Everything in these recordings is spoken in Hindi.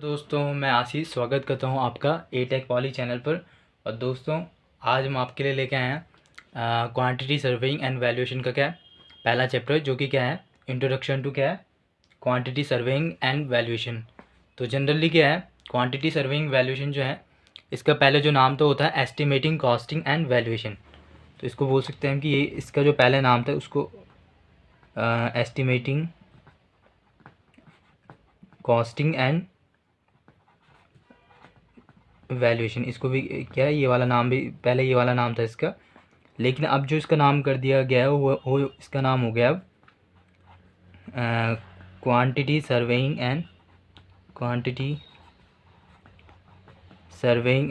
दोस्तों, मैं आशीष स्वागत करता हूं आपका ए टेक पॉली चैनल पर। और दोस्तों, आज हम आपके लिए लेके आए हैं क्वांटिटी सर्वेइंग एंड वैल्यूएशन का क्या है पहला चैप्टर, जो कि क्या है इंट्रोडक्शन टू क्या है क्वांटिटी सर्वेइंग एंड वैल्यूएशन। तो जनरली क्या है क्वांटिटी सर्वेइंग वैल्यूएशन जो है, इसका पहले जो नाम तो होता है एस्टिमेटिंग कॉस्टिंग एंड वैल्यूएशन। तो इसको बोल सकते हैं कि ये इसका जो पहले नाम था उसको एस्टिमेटिंग कॉस्टिंग एंड वैल्यूएशन। इसको भी क्या है, ये वाला नाम भी पहले ये वाला नाम था इसका, लेकिन अब जो इसका नाम कर दिया गया है वो इसका नाम हो गया अब क्वांटिटी सर्वेइंग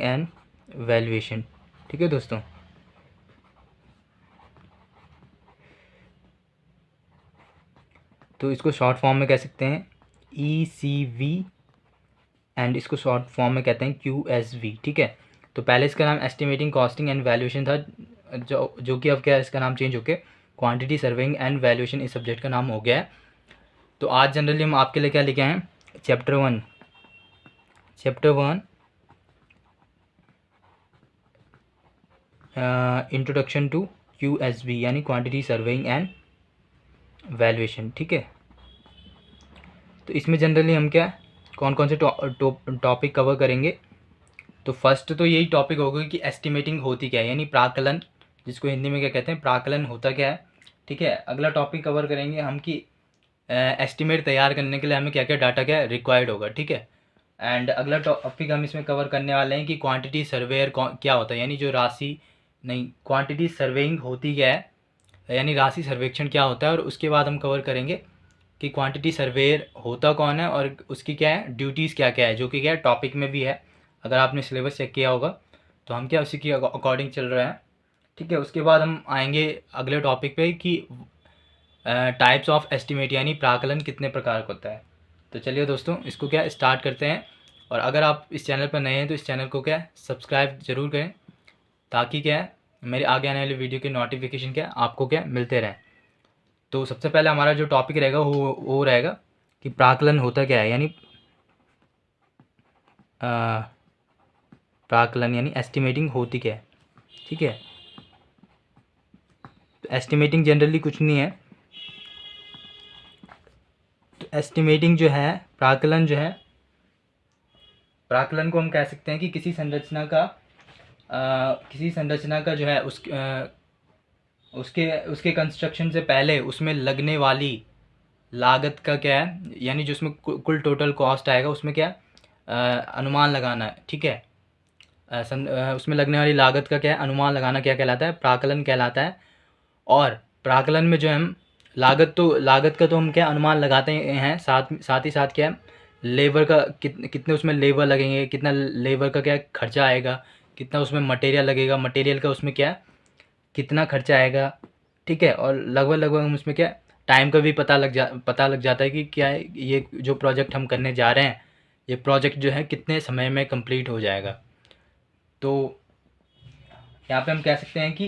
एंड वैल्यूएशन। ठीक है दोस्तों। तो इसको शॉर्ट फॉर्म में कह सकते हैं ECV एंड इसको शॉर्ट फॉर्म में कहते हैं QSV। ठीक है। तो पहले इसका नाम एस्टिमेटिंग कॉस्टिंग एंड वैल्यूएशन था, जो कि अब क्या है, इसका नाम चेंज होकर क्वांटिटी सर्वेइंग एंड वैल्यूएशन इस सब्जेक्ट का नाम हो गया है। तो आज जनरली हम आपके लिए क्या लेके आए हैं, chapter one introduction to QSV यानी क्वांटिटी सर्वेइंग एंड वैल्यूएशन। ठीक है। तो इसमें जनरली हम क्या कौन कौन से टॉपिक कवर करेंगे। तो फर्स्ट तो यही टॉपिक होगा कि एस्टिमेटिंग होती क्या है, यानी प्राकलन, जिसको हिंदी में क्या कहते हैं, प्राकलन होता क्या है। ठीक है। अगला टॉपिक कवर करेंगे हम कि एस्टिमेट तैयार करने के लिए हमें क्या क्या डाटा क्या रिक्वायर्ड होगा। ठीक है। एंड अगला टॉपिक हम इसमें कवर करने वाले हैं कि क्वांटिटी सर्वेयर क्या होता है, यानी जो राशि नहीं क्वांटिटी सर्वेइंग होती क्या है, यानी राशि सर्वेक्षण क्या होता है। और उसके बाद हम कवर करेंगे कि क्वांटिटी सर्वेयर होता कौन है और उसकी क्या है ड्यूटीज़ क्या क्या है, जो कि क्या है टॉपिक में भी है। अगर आपने सिलेबस चेक किया होगा तो हम क्या उसी की अकॉर्डिंग चल रहे हैं। ठीक है। उसके बाद हम आएंगे अगले टॉपिक पे कि टाइप्स ऑफ एस्टिमेट, यानी प्राकलन कितने प्रकार का होता है। तो चलिए दोस्तों, इसको क्या स्टार्ट करते हैं। और अगर आप इस चैनल पर नए हैं तो इस चैनल को क्या सब्सक्राइब ज़रूर करें, ताकि क्या है मेरे आगे आने वाली वीडियो के नोटिफिकेशन क्या आपको क्या मिलते रहें। तो सबसे पहले हमारा जो टॉपिक रहेगा वो रहेगा कि प्राकलन होता क्या है, यानी प्राकलन यानी एस्टिमेटिंग होती क्या है। ठीक है। तो एस्टिमेटिंग जनरली कुछ नहीं है। तो एस्टिमेटिंग जो है प्राकलन जो है, प्राकलन को हम कह सकते हैं कि किसी संरचना का जो है उसके कंस्ट्रक्शन से पहले उसमें लगने वाली लागत का क्या है, यानी जो उसमें कुल टोटल कॉस्ट आएगा उसमें क्या अनुमान लगाना है। ठीक है। उसमें लगने वाली लागत का क्या है अनुमान लगाना क्या कहलाता है, प्राकलन कहलाता है। और प्राकलन में जो हम लागत का तो हम क्या अनुमान लगाते हैं, साथ ही साथ क्या है लेबर का कितने उसमें लेबर लगेंगे, कितना लेबर का क्या खर्चा आएगा, कितना उसमें मटेरियल लगेगा, मटेरियल का उसमें क्या कितना खर्चा आएगा। ठीक है। और लगभग हम उसमें क्या टाइम का भी पता लग जाता है कि क्या है ये जो प्रोजेक्ट हम करने जा रहे हैं, ये प्रोजेक्ट जो है कितने समय में कंप्लीट हो जाएगा। तो यहाँ पे हम कह सकते हैं कि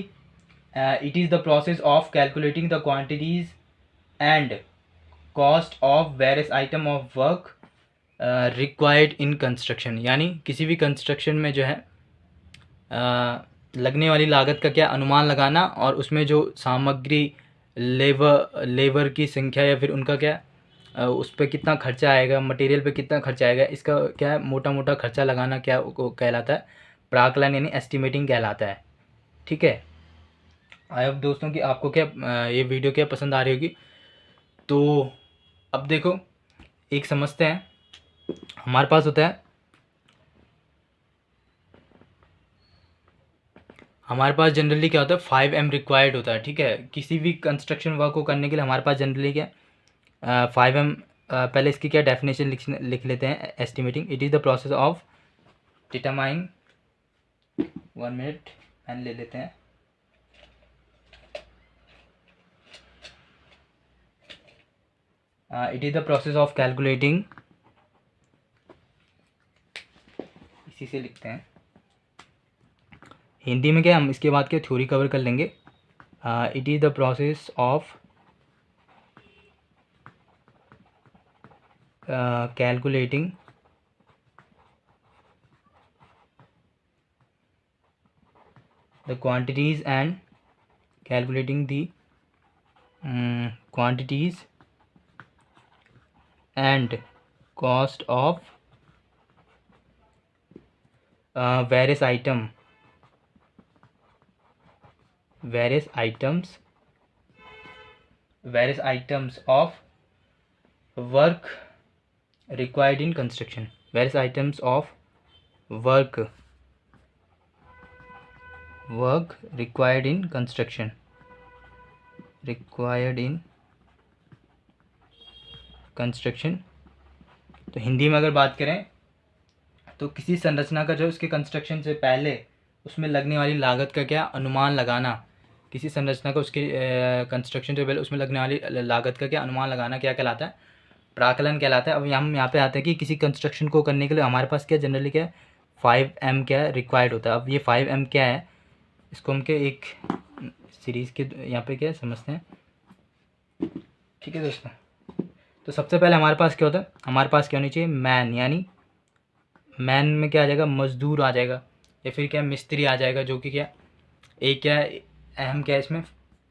it is the process of calculating the quantities and cost of various item of work required in construction, यानी किसी भी कंस्ट्रक्शन में जो है लगने वाली लागत का क्या अनुमान लगाना, और उसमें जो सामग्री लेबर की संख्या या फिर उनका क्या उस पर कितना खर्चा आएगा, मटेरियल पे कितना खर्चा आएगा, इसका क्या है मोटा मोटा खर्चा लगाना क्या कहलाता है प्राकलन यानी एस्टिमेटिंग कहलाता है। ठीक है। आई होप दोस्तों कि आपको क्या ये वीडियो क्या पसंद आ रही होगी। तो अब देखो, एक समझते हैं हमारे पास होता है, हमारे पास जनरली क्या होता है 5M रिक्वायर्ड होता है। ठीक है। किसी भी कंस्ट्रक्शन वर्क को करने के लिए हमारे पास जनरली क्या 5M। पहले इसकी क्या डेफिनेशन लिख लेते हैं। Estimating it is the process of determine 1 minute pen ले लेते हैं। It is the process of calculating, इसी से लिखते हैं हिंदी में क्या हम इसके बाद क्या थ्योरी कवर कर लेंगे। It is the process of calculating the quantities and calculating the quantities and cost of various items of work required in construction. Various items of work required in construction. तो हिंदी में अगर बात करें तो किसी संरचना का जो उसके कंस्ट्रक्शन से पहले उसमें लगने वाली लागत का क्या अनुमान लगाना, किसी संरचना को उसके कंस्ट्रक्शन से पहले उसमें लगने वाली लागत का क्या अनुमान लगाना क्या कहलाता है? प्राकलन कहलाता है। अब हम यहाँ पे आते हैं कि किसी कंस्ट्रक्शन को करने के लिए हमारे पास क्या जनरली क्या है 5M क्या रिक्वायर्ड होता है। अब ये 5M क्या है, इसको हम क्या एक सीरीज़ के यहाँ पे क्या समझते हैं, ठीक है दोस्तों। तो सबसे पहले हमारे पास क्या होता है, हमारे पास क्या होनी चाहिए मैन, यानी मैन में क्या आ जाएगा मज़दूर आ जाएगा, या फिर क्या मिस्त्री आ जाएगा, जो कि क्या एक क्या अहम क्या है इसमें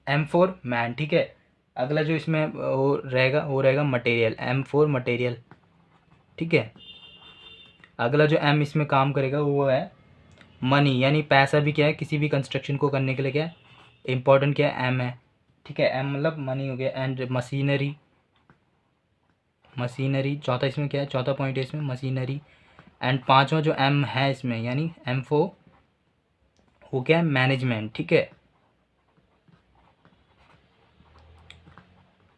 M4 मैन, ठीक है। अगला जो इसमें वो रहेगा मटेरियल, M4 मटेरियल, ठीक है। अगला जो M इसमें काम करेगा वो है मनी, यानी पैसा भी क्या है किसी भी कंस्ट्रक्शन को करने के लिए क्या है इम्पोर्टेंट क्या है M है, ठीक है। M मतलब मनी हो गया। एंड मशीनरी चौथा इसमें क्या है, चौथा पॉइंट है इसमें मशीनरी। एंड पांचवा जो M है इसमें यानी M4 हो गया मैनेजमेंट, ठीक है।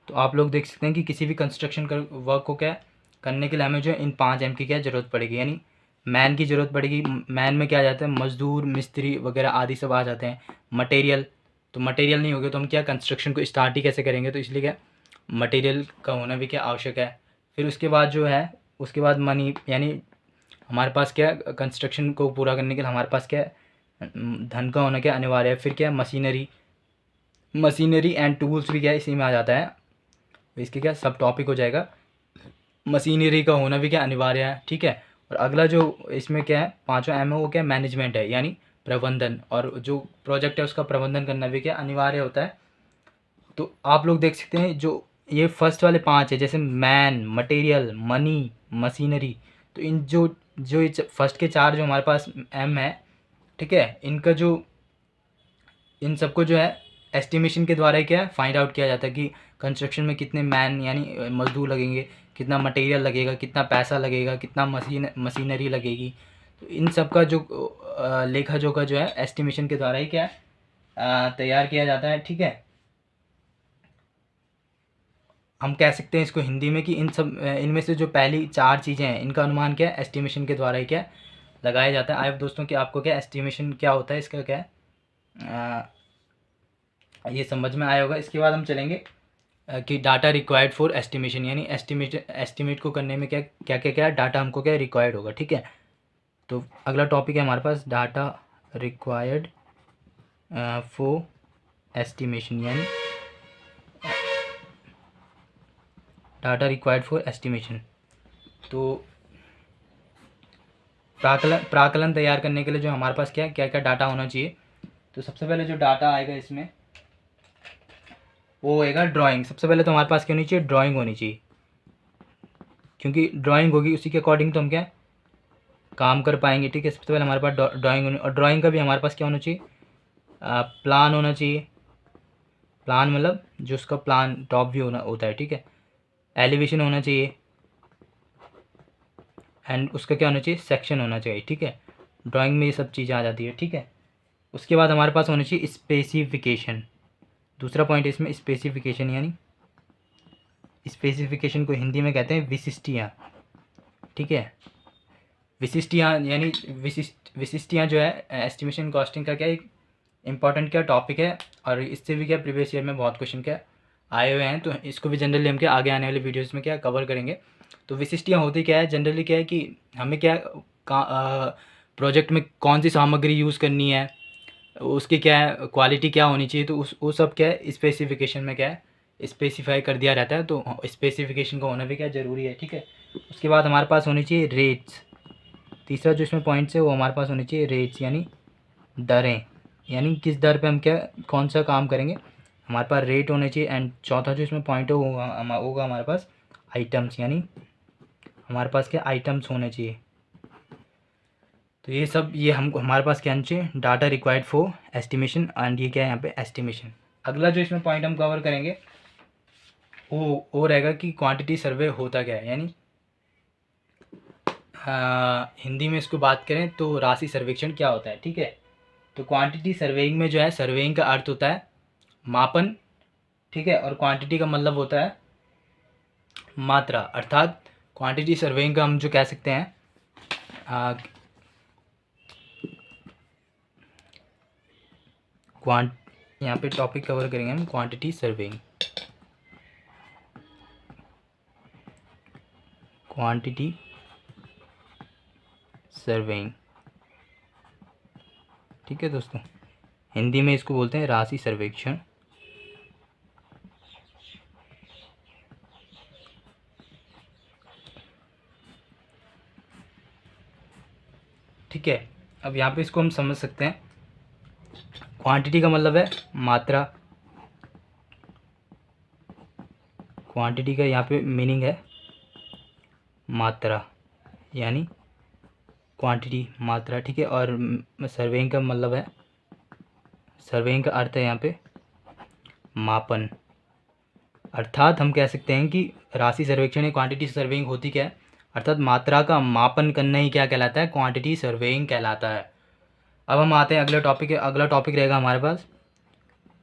तो आप लोग देख सकते हैं कि किसी भी कंस्ट्रक्शन का वर्क को क्या करने के लिए हमें जो इन 5M की क्या ज़रूरत पड़ेगी, यानी मैन की ज़रूरत पड़ेगी। मैन में क्या आ जाता है मज़दूर मिस्त्री वगैरह आदि सब आ जाते हैं। मटेरियल, तो मटेरियल नहीं होगा तो हम क्या कंस्ट्रक्शन को स्टार्ट ही कैसे करेंगे, तो इसलिए क्या मटेरियल का होना भी क्या आवश्यक है। फिर उसके बाद जो है उसके बाद मनी, यानी हमारे पास क्या कंस्ट्रक्शन को पूरा करने के लिए हमारे पास क्या धन का होना क्या अनिवार्य है। फिर क्या मशीनरी एंड टूल्स भी क्या इसी में आ जाता है, इसके क्या सब टॉपिक हो जाएगा। मशीनरी का होना भी क्या अनिवार्य है, ठीक है। और अगला जो इसमें क्या है पांचवा M है वो क्या मैनेजमेंट है, यानी प्रबंधन, और जो प्रोजेक्ट है उसका प्रबंधन करना भी क्या अनिवार्य होता है। तो आप लोग देख सकते हैं जो ये फर्स्ट वाले 5 है, जैसे मैन, मटेरियल, मनी, मशीनरी, तो इन जो ये फर्स्ट के 4 जो हमारे पास M है, ठीक है, इनका जो इन सबको जो है एस्टिमेशन के द्वारा क्या फाइंड आउट किया जाता है कि कंस्ट्रक्शन में कितने मैन यानी मजदूर लगेंगे, कितना मटेरियल लगेगा, कितना पैसा लगेगा, कितना मशीनरी लगेगी। तो इन सब का जो लेखा जोखा जो है एस्टिमेशन के द्वारा ही क्या तैयार किया जाता है, ठीक है। हम कह सकते हैं इसको हिंदी में कि इनमें से जो पहली 4 चीज़ें हैं इनका अनुमान क्या है एस्टिमेशन के द्वारा ही क्या लगाया जाता है। आई होप दोस्तों कि आपको क्या एस्टिमेशन क्या होता है इसका क्या ये समझ में आया होगा। इसके बाद हम चलेंगे कि डाटा रिक्वायर्ड फॉर एस्टिमेशन, यानी एस्टिमेट को करने में क्या डाटा हमको क्या रिक्वायर्ड होगा, ठीक है। तो अगला टॉपिक है हमारे पास डाटा रिक्वायर्ड फॉर एस्टिमेशन, यानी डाटा रिक्वायर्ड फॉर एस्टिमेशन। तो प्राकलन तैयार करने के लिए जो हमारे पास क्या डाटा होना चाहिए, तो सबसे पहले जो डाटा आएगा इसमें वो होएगा ड्राइंग। सबसे पहले तो हमारे पास क्या होनी चाहिए ड्राइंग होनी चाहिए, क्योंकि ड्राइंग होगी उसी के अकॉर्डिंग तो हम क्या काम कर पाएंगे, ठीक है। सबसे पहले हमारे पास ड्राइंग होनी, और ड्राइंग का भी हमारे पास क्या होना चाहिए प्लान होना चाहिए। प्लान मतलब जो उसका प्लान टॉप व्यू होता है, ठीक है। एलिवेशन होना चाहिए, एंड उसका क्या होना चाहिए सेक्शन होना चाहिए, ठीक है। ड्राइंग में ये सब चीज़ें आ जाती है, ठीक है। उसके बाद हमारे पास होना चाहिए स्पेसिफिकेशन। दूसरा पॉइंट है इसमें स्पेसिफिकेशन, यानी स्पेसिफिकेशन को हिंदी में कहते हैं विशिष्टियाँ, ठीक है। विशिष्टियाँ यानी विशिष्टियाँ जो है एस्टिमेशन कॉस्टिंग का क्या एक इम्पॉर्टेंट क्या टॉपिक है, और इससे भी क्या प्रीवियस ईयर में बहुत क्वेश्चन क्या आए हुए हैं, तो इसको भी जनरली हम क्या आगे आने वाले वीडियोस में क्या कवर करेंगे। तो विशिष्टियाँ होती क्या है जनरली क्या है कि हमें क्या प्रोजेक्ट में कौन सी सामग्री यूज़ करनी है, उसकी क्या है क्वालिटी क्या होनी चाहिए, तो वो सब क्या है स्पेसिफिकेशन में क्या है स्पेसिफाई कर दिया रहता है। तो स्पेसिफिकेशन का होना भी क्या ज़रूरी है, ठीक है। उसके बाद हमारे पास होनी चाहिए रेट्स। तीसरा जो इसमें पॉइंट्स है वो हमारे पास होनी चाहिए रेट्स, यानी दरें, यानी किस दर पे हम क्या कौन सा काम करेंगे, हमारे पास रेट होने चाहिए। एंड चौथा जो इसमें पॉइंट होगा हमारे पास आइटम्स, यानी हमारे पास क्या आइटम्स होने चाहिए। तो ये सब ये हमको हमारे पास क्या होना चाहिए, data required for estimation, and ये क्या है यहाँ पे एस्टिमेशन। अगला जो इसमें पॉइंट हम कवर करेंगे वो रहेगा कि क्वांटिटी सर्वे होता क्या है, यानी हिंदी में इसको बात करें तो राशि सर्वेक्षण क्या होता है, ठीक है। तो क्वांटिटी सर्वेइंग में जो है, सर्वेइंग का अर्थ होता है मापन, ठीक है, और क्वांटिटी का मतलब होता है मात्रा। अर्थात क्वांटिटी सर्वेइंग का हम जो कह सकते हैं यहाँ पे टॉपिक कवर करेंगे हम क्वांटिटी सर्वेइंग। क्वांटिटी सर्वेइंग, ठीक है दोस्तों, हिंदी में इसको बोलते हैं राशि सर्वेक्षण। ठीक है, अब यहाँ पे इसको हम समझ सकते हैं, क्वांटिटी का मतलब है मात्रा। क्वांटिटी का यहाँ पे मीनिंग है मात्रा, यानी क्वांटिटी मात्रा, ठीक है। और सर्वेइंग का मतलब है, सर्वेइंग का अर्थ है यहाँ पे मापन। अर्थात हम कह सकते हैं कि राशि सर्वेक्षण या क्वांटिटी सर्वेइंग होती क्या है, अर्थात मात्रा का मापन करना ही क्या कहलाता है, क्वांटिटी सर्वेइंग कहलाता है। अब हम आते हैं अगले टॉपिक है। अगला टॉपिक रहेगा हमारे पास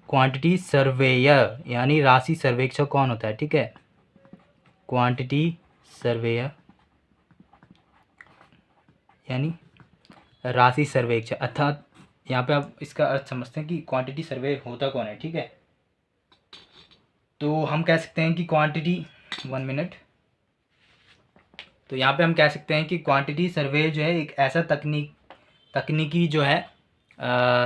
क्वांटिटी सर्वेयर, यानी राशि सर्वेक्षक कौन होता है, ठीक है। क्वांटिटी सर्वेयर यानी राशि सर्वेक्षक, अर्थात यहाँ पे आप इसका अर्थ समझते हैं कि क्वांटिटी सर्वे होता कौन है, ठीक है। तो हम कह सकते हैं कि क्वांटिटी 1 मिनट। तो यहाँ पे हम कह सकते हैं कि क्वांटिटी सर्वे जो है एक ऐसा तकनीकी जो है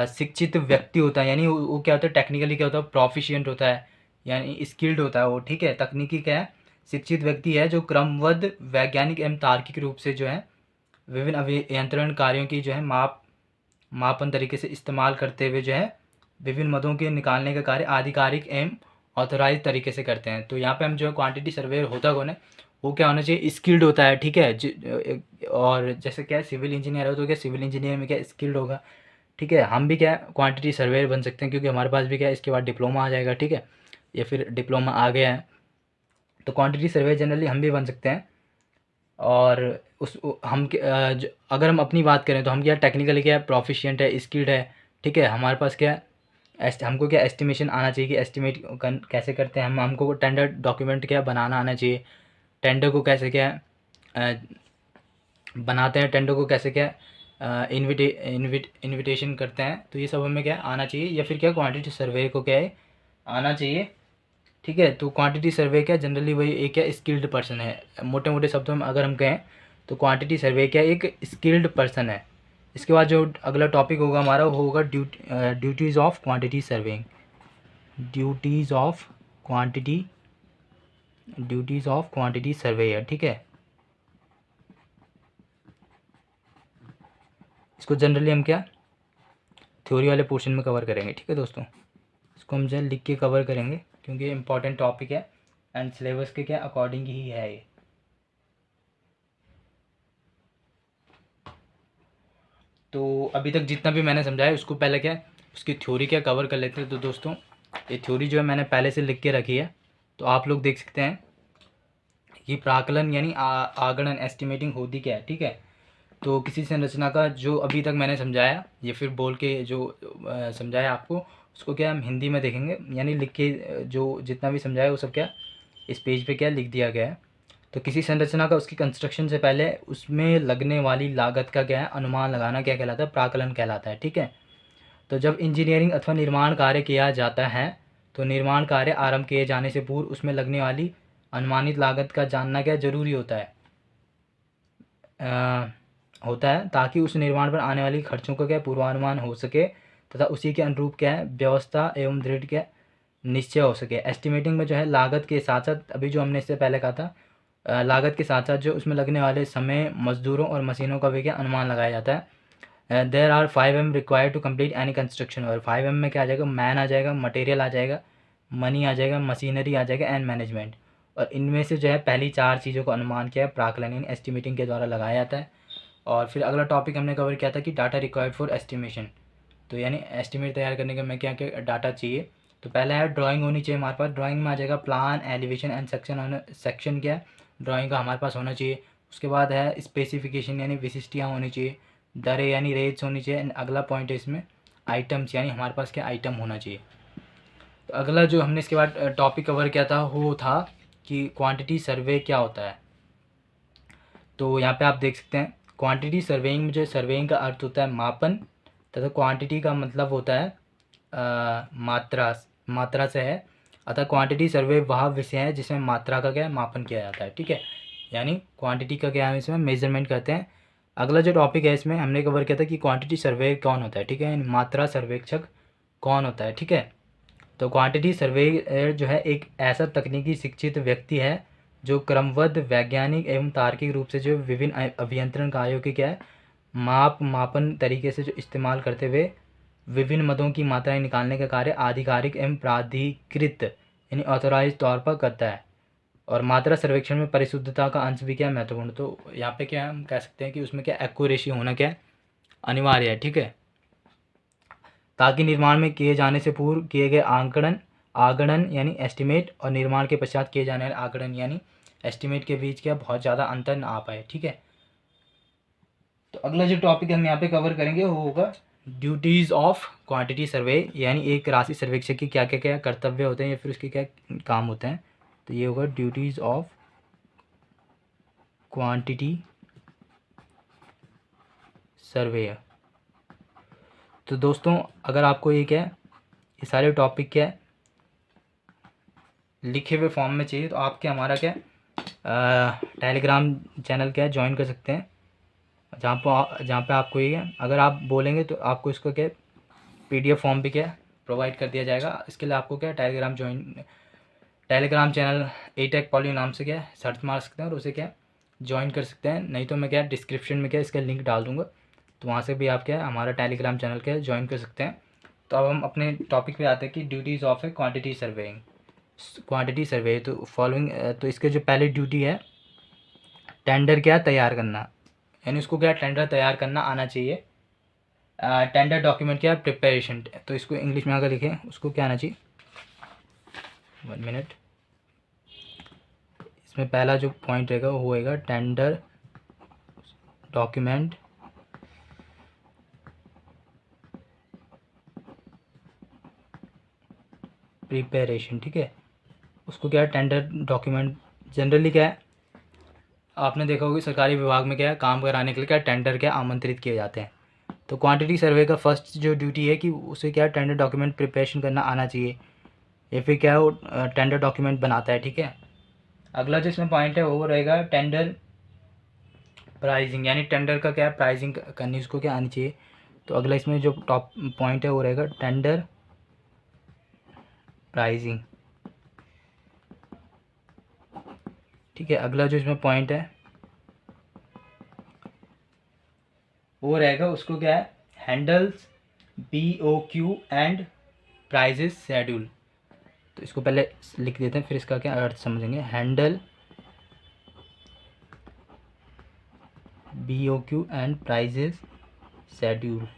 शिक्षित व्यक्ति होता है, यानी वो क्या होता है, टेक्निकली क्या होता है, प्रोफिशिएंट होता है, यानी स्किल्ड होता है वो, ठीक है। तकनीकी क्या है, शिक्षित व्यक्ति है जो क्रमबद्ध वैज्ञानिक एवं तार्किक रूप से जो है विभिन्न अभियंत्रण कार्यों की जो है मापन तरीके से इस्तेमाल करते हुए जो है विभिन्न मदों के निकालने का कार्य आधिकारिक एवं ऑथराइज तरीके से करते हैं। तो यहाँ पे हम जो है क्वांटिटी सर्वेयर होता कौन है, वो क्या होना चाहिए, स्किल्ड होता है, ठीक है। और जैसे क्या है सिविल इंजीनियर हो तो क्या सिविल इंजीनियर में क्या स्किल्ड होगा, ठीक है। हम भी क्या है क्वांटिटी सर्वेयर बन सकते हैं, क्योंकि हमारे पास भी क्या है इसके बाद डिप्लोमा आ जाएगा, ठीक है, या फिर डिप्लोमा आ गया है तो क्वांटिटी सर्वेयर जनरली हम भी बन सकते हैं। और अगर हम अपनी बात करें तो हम क्या टेक्निकली क्या प्रोफिशिएंट है, स्किल्ड है, ठीक है। हमारे पास क्या हमको क्या एस्टिमेशन आना चाहिए कि एस्टिमेट कैसे करते हैं हमको टेंडर डॉक्यूमेंट क्या बनाना आना चाहिए, टेंडर को कैसे क्या बनाते हैं, टेंडर को कैसे क्या इन्विटेशन करते हैं, तो ये सब हमें क्या आना चाहिए, या फिर क्या क्वांटिटी सर्वे को क्या है आना चाहिए, ठीक है। तो क्वांटिटी सर्वे क्या जनरली वही एक क्या स्किल्ड पर्सन है, मोटे मोटे शब्दों में अगर हम कहें तो क्वांटिटी सर्वे क्या एक स्किल्ड पर्सन है। इसके बाद जो अगला टॉपिक होगा हमारा वो होगा duties of quantity surveying. Duties of quantity surveyor, ठीक है। इसको जनरली हम क्या थ्योरी वाले पोर्शन में कवर करेंगे, ठीक है दोस्तों। इसको हम जो लिख के कवर करेंगे क्योंकि ये इंपॉर्टेंट टॉपिक है एंड सिलेबस के क्या अकॉर्डिंग ही है ये। तो अभी तक जितना भी मैंने समझाया उसको पहले क्या उसकी थ्योरी क्या कवर कर लेते हैं। तो दोस्तों ये थ्योरी जो है मैंने पहले से लिख के रखी है, तो आप लोग देख सकते हैं कि प्राकलन यानी आगणन एस्टिमेटिंग होती क्या है, ठीक है। तो किसी संरचना का जो अभी तक मैंने समझाया या फिर बोल के जो समझाया आपको उसको क्या हम हिंदी में देखेंगे, यानी लिख के जो जितना भी समझाया वो सब क्या इस पेज पे क्या लिख दिया गया है। तो किसी संरचना का उसकी कंस्ट्रक्शन से पहले उसमें लगने वाली लागत का क्या है अनुमान लगाना क्या कहलाता है, प्राकलन कहलाता है, ठीक है। तो जब इंजीनियरिंग अथवा निर्माण कार्य किया जाता है तो निर्माण कार्य आरंभ किए जाने से पूर्व उसमें लगने वाली अनुमानित लागत का जानना क्या जरूरी होता है ताकि उस निर्माण पर आने वाली खर्चों का क्या पूर्वानुमान हो सके तथा उसी के अनुरूप क्या है व्यवस्था एवं दृढ़ क्या निश्चय हो सके। एस्टिमेटिंग में जो है लागत के साथ साथ अभी जो हमने इससे पहले कहा था लागत के साथ साथ जो उसमें लगने वाले समय मजदूरों और मशीनों का भी क्या अनुमान लगाया जाता है। There are 5M required to complete any construction work. 5M में क्या आ जाएगा, मैन आ जाएगा, मटेरियल आ जाएगा, मनी आ जाएगा, मशीनरी आ जाएगा एंड मैनेजमेंट। और इनमें से जो है पहली 4 चीज़ों का अनुमान क्या है, प्राकलन यानी एस्टिमेटिंग के द्वारा लगाया जाता है। और फिर अगला टॉपिक हमने कवर किया था कि डाटा रिक्वायर्ड फॉर एस्टिमेशन, तो यानी एस्टिमेट तैयार करने के में क्या क्या डाटा चाहिए। तो पहला है ड्राइंग होनी चाहिए हमारे पास। ड्राइंग में आ जाएगा plan, elevation and section. Section क्या है, ड्राइंग का हमारे पास होना चाहिए। उसके बाद है स्पेसिफिकेशन यानी विशिष्टियाँ होनी चाहिए। दरें यानी रेट्स होनी चाहिए। एंड अगला पॉइंट है इसमें आइटम्स, यानी हमारे पास क्या आइटम होना चाहिए। तो अगला जो हमने इसके बाद टॉपिक कवर किया था वो था कि क्वांटिटी सर्वे क्या होता है। तो यहाँ पे आप देख सकते हैं क्वांटिटी सर्वेइंग में जो सर्वेइंग का अर्थ होता है मापन, तथा क्वांटिटी का मतलब होता है मात्रा, मात्रा से है। अतः क्वांटिटी सर्वे वह विषय है जिसमें मात्रा का क्या है, मापन किया जाता है। ठीक है, यानी क्वांटिटी का क्या है, इसमें मेजरमेंट करते हैं। अगला जो टॉपिक है इसमें हमने कवर किया था कि क्वांटिटी सर्वे कौन होता है। ठीक है, यानी मात्रा सर्वेक्षक कौन होता है। ठीक है, तो क्वांटिटी सर्वे जो है एक ऐसा तकनीकी शिक्षित व्यक्ति है जो क्रमबद्ध, वैज्ञानिक एवं तार्किक रूप से जो विभिन्न अभियंत्रण कार्यों की क्या है, मापन तरीके से जो इस्तेमाल करते हुए विभिन्न मदों की मात्राएं निकालने का कार्य आधिकारिक एवं प्राधिकृत यानी ऑथोराइज तौर पर करता है। और मात्रा सर्वेक्षण में परिशुद्धता का अंश भी क्या है, महत्वपूर्ण। तो यहाँ पे क्या है, हम कह सकते हैं कि उसमें क्या एक्यूरेसी होना क्या है, अनिवार्य है। ठीक है, ताकि निर्माण में किए जाने से पूर्व किए गए आगणन यानी एस्टिमेट और निर्माण के पश्चात किए जाने वाले आगणन यानी एस्टिमेट के बीच क्या बहुत ज़्यादा अंतर ना आ पाए। ठीक है, तो अगला जो टॉपिक हम यहाँ पे कवर करेंगे वो होगा ड्यूटीज़ ऑफ क्वांटिटी सर्वे, यानी एक राशि सर्वेक्षक की क्या क्या क्या कर्तव्य होते हैं या फिर उसके क्या काम होते हैं। तो ये होगा ड्यूटीज़ ऑफ क्वांटिटी सर्वे। तो दोस्तों अगर आपको ये क्या है, ये सारे टॉपिक क्या है लिखे हुए फॉर्म में चाहिए, तो आप क्या हमारा क्या टेलीग्राम चैनल क्या है ज्वाइन कर सकते हैं, जहाँ पे आपको ये अगर आप बोलेंगे तो आपको इसको क्या PDF फॉर्म भी क्या प्रोवाइड कर दिया जाएगा। इसके लिए आपको क्या टेलीग्राम चैनल एटेक पॉली नाम से क्या सर्च मार सकते हैं और उसे क्या ज्वाइन कर सकते हैं। नहीं तो मैं क्या डिस्क्रिप्शन में क्या इसका लिंक डाल दूँगा, तो वहाँ से भी आप क्या हमारा टेलीग्राम चैनल क्या ज्वाइन कर सकते हैं। तो अब हम अपने टॉपिक पे आते हैं कि duties of A quantity surveying, quantity survey. तो फॉलोइंग, तो इसके जो पहली ड्यूटी है टेंडर क्या तैयार करना, यानी उसको क्या टेंडर तैयार करना आना चाहिए। टेंडर डॉक्यूमेंट क्या प्रिपरेशन, तो इसको इंग्लिश में अगर लिखें उसको क्या आना चाहिए, 1 मिनट। इसमें पहला जो पॉइंट रहेगा वो होएगा टेंडर डॉक्यूमेंट प्रिपरेशन। ठीक है, उसको क्या है टेंडर डॉक्यूमेंट, जनरली क्या है आपने देखा होगा सरकारी विभाग में क्या है काम कराने के लिए क्या टेंडर क्या आमंत्रित किए जाते हैं। तो क्वांटिटी सर्वे का फर्स्ट जो ड्यूटी है कि उसे क्या टेंडर डॉक्यूमेंट प्रिपरेशन करना आना चाहिए, या फिर क्या है वो टेंडर डॉक्यूमेंट बनाता है। ठीक है, अगला जो इसमें पॉइंट है वो रहेगा टेंडर प्राइसिंग, यानी टेंडर का क्या प्राइसिंग करनी उसको क्या आनी चाहिए। तो अगला इसमें जो टॉप पॉइंट है वो रहेगा टेंडर प्राइसिंग। ठीक है, अगला जो इसमें पॉइंट है वो रहेगा उसको क्या है handles BOQ and prices schedule. तो इसको पहले लिख देते हैं फिर इसका क्या अर्थ समझेंगे। Handle BOQ and prices schedule.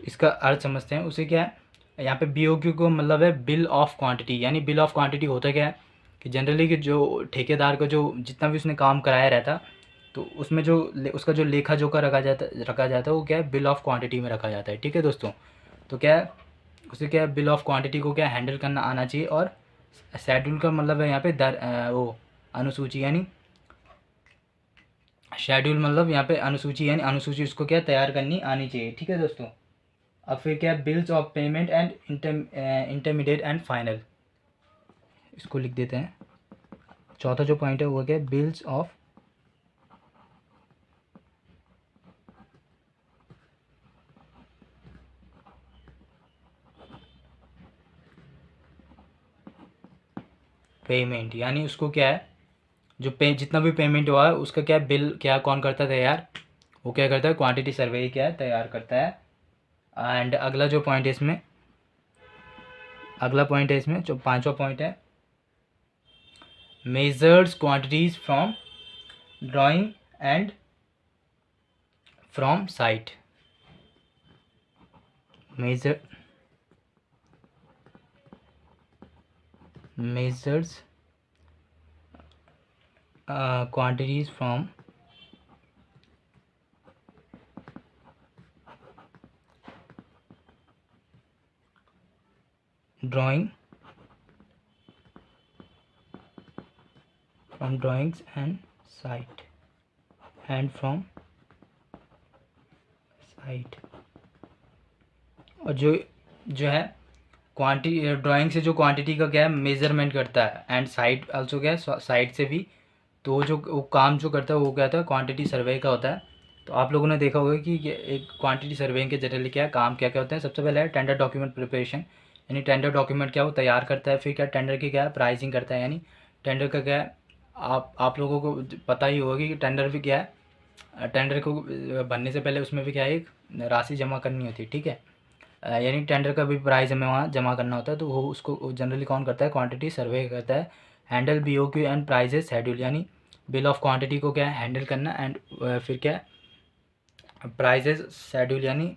इसका अर्थ समझते हैं उसे क्या है, यहाँ पे BOQ को मतलब है बिल ऑफ क्वांटिटी, यानी बिल ऑफ क्वांटिटी होता क्या है कि जनरली कि जो ठेकेदार का जो जितना भी उसने काम कराया रहता, तो उसमें जो उसका जो लेखा जोखा रखा जाता है वो क्या है बिल ऑफ क्वांटिटी में रखा जाता है। ठीक है दोस्तों, तो क्या है उसे क्या है बिल ऑफ क्वांटिटी को क्या हैंडल करना आना चाहिए। और शेड्यूल का मतलब है यहाँ पे वो अनुसूची, यानी शेड्यूल मतलब यहाँ पे अनुसूची, यानी अनुसूची उसको क्या तैयार करनी आनी चाहिए। ठीक है दोस्तों, अब फिर क्या है bills of payment and intermediate and final, इसको लिख देते हैं। चौथा जो पॉइंट है वो क्या है बिल्स ऑफ पेमेंट, यानी उसको क्या है, जो जितना भी पेमेंट हुआ है उसका क्या बिल क्या कौन करता है तैयार, वो क्या करता है, क्वांटिटी सर्वे क्या है तैयार करता है। एंड अगला जो पॉइंट है इसमें, अगला पॉइंट है इसमें जो पांचवा पॉइंट है, measures quantities from drawing and from site. measures quantities from drawings and site and from site। और जो है क्वांटिटी, ड्राइंग से जो क्वांटिटी का क्या है मेजरमेंट करता है, एंड साइट आल्सो क्या है साइट से भी, तो जो वो काम जो करता है वो क्या होता है, क्वांटिटी सर्वे का होता है। तो आप लोगों ने देखा होगा कि ये एक क्वांटिटी सर्वे के जनरली क्या है काम क्या क्या होते हैं। सबसे पहले है टेंडर डॉक्यूमेंट प्रिपरेशन, यानी टेंडर डॉक्यूमेंट क्या वो तैयार करता है। फिर क्या टेंडर की क्या है प्राइसिंग करता है, यानी टेंडर का क्या है, आप लोगों को पता ही होगा कि टेंडर भी क्या है, टेंडर को भरने से पहले उसमें भी क्या है एक राशि जमा करनी होती है, ठीक है। यानी टेंडर का भी प्राइस हमें वहाँ जमा करना होता है, तो वो उसको जनरली कौन करता है, क्वांटिटी सर्वे करता है। Handle BOQ and prices schedule, यानी बिल ऑफ क्वांटिटी को क्या है हैंडल करना, एंड फिर क्या है प्राइजेस शेड्यूल, यानी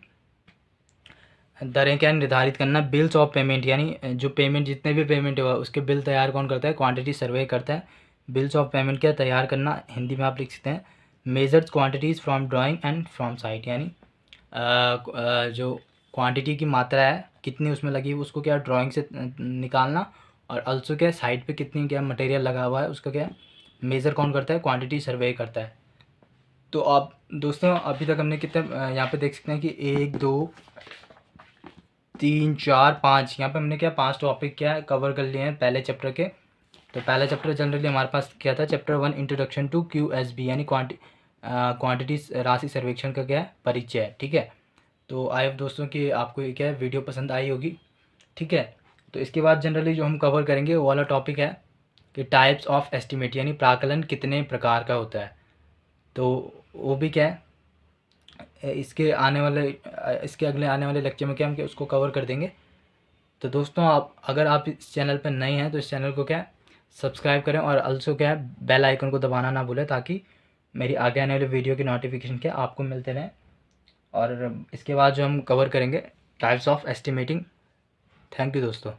दरें क्या निर्धारित करना। बिल्स ऑफ पेमेंट, यानी जो पेमेंट जितने भी पेमेंट हुआ उसके बिल तैयार कौन करता है, क्वांटिटी सर्वे करता है। बिल्स ऑफ पेमेंट क्या तैयार करना, हिंदी में आप लिख सकते हैं measures quantities from drawing and from site, यानी जो क्वांटिटी की मात्रा है कितनी उसमें लगी उसको क्या ड्राइंग से निकालना, और अल्सो क्या साइट पे कितनी क्या मटेरियल लगा हुआ है उसका क्या मेज़र कौन करता है, क्वांटिटी सर्वे करता है। तो आप दोस्तों अभी तक हमने कितने यहाँ पे देख सकते हैं कि 1 2 3 4 5, यहाँ पे हमने क्या 5 टॉपिक क्या कवर कर लिए हैं पहले चैप्टर के। तो पहला चैप्टर जनरली हमारे पास क्या था, चैप्टर 1 इंट्रोडक्शन टू QSB, यानी क्वांटिटी राशि सर्वेक्षण का क्या है परिचय है, ठीक है। तो आई होप दोस्तों कि आपको ये क्या है वीडियो पसंद आई होगी, ठीक है। तो इसके बाद जनरली जो हम कवर करेंगे वो वाला टॉपिक है कि टाइप्स ऑफ एस्टिमेट, यानी प्राकलन कितने प्रकार का होता है। तो वो भी क्या है इसके अगले आने वाले लेक्चर में क्या हम उसको कवर कर देंगे। तो दोस्तों आप अगर आप इस चैनल पर नए हैं तो इस चैनल को क्या सब्सक्राइब करें, और अल्सो क्या है बेल आइकन को दबाना ना भूलें, ताकि मेरी आगे आने वाले वीडियो की नोटिफिकेशन क्या आपको मिलते रहें। और इसके बाद जो हम कवर करेंगे types of estimating. Thank you दोस्तों।